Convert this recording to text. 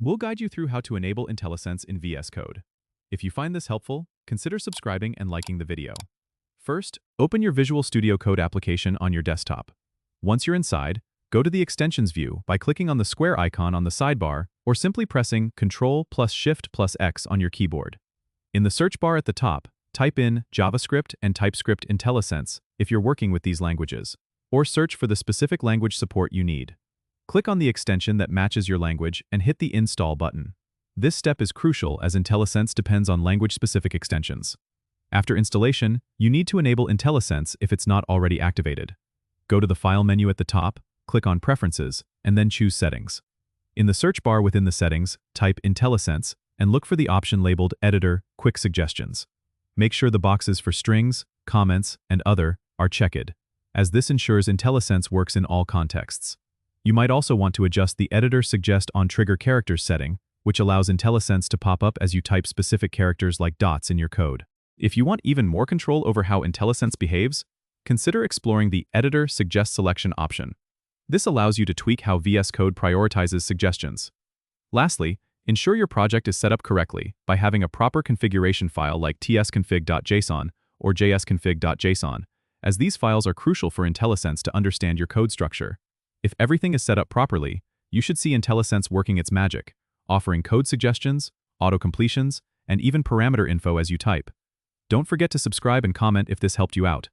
We'll guide you through how to enable IntelliSense in VS Code. If you find this helpful, consider subscribing and liking the video. First, open your Visual Studio Code application on your desktop. Once you're inside, go to the Extensions view by clicking on the square icon on the sidebar or simply pressing Ctrl+Shift+X on your keyboard. In the search bar at the top, type in JavaScript and TypeScript IntelliSense if you're working with these languages, or search for the specific language support you need. Click on the extension that matches your language and hit the Install button. This step is crucial as IntelliSense depends on language-specific extensions. After installation, you need to enable IntelliSense if it's not already activated. Go to the File menu at the top, click on Preferences, and then choose Settings. In the search bar within the settings, type IntelliSense and look for the option labeled Editor Quick Suggestions. Make sure the boxes for strings, comments, and other are checked, as this ensures IntelliSense works in all contexts. You might also want to adjust the Editor Suggest on Trigger Characters setting, which allows IntelliSense to pop up as you type specific characters like dots in your code. If you want even more control over how IntelliSense behaves, consider exploring the Editor Suggest Selection option. This allows you to tweak how VS Code prioritizes suggestions. Lastly, ensure your project is set up correctly by having a proper configuration file like tsconfig.json or jsconfig.json, as these files are crucial for IntelliSense to understand your code structure. If everything is set up properly, you should see IntelliSense working its magic, offering code suggestions, auto-completions, and even parameter info as you type. Don't forget to subscribe and comment if this helped you out.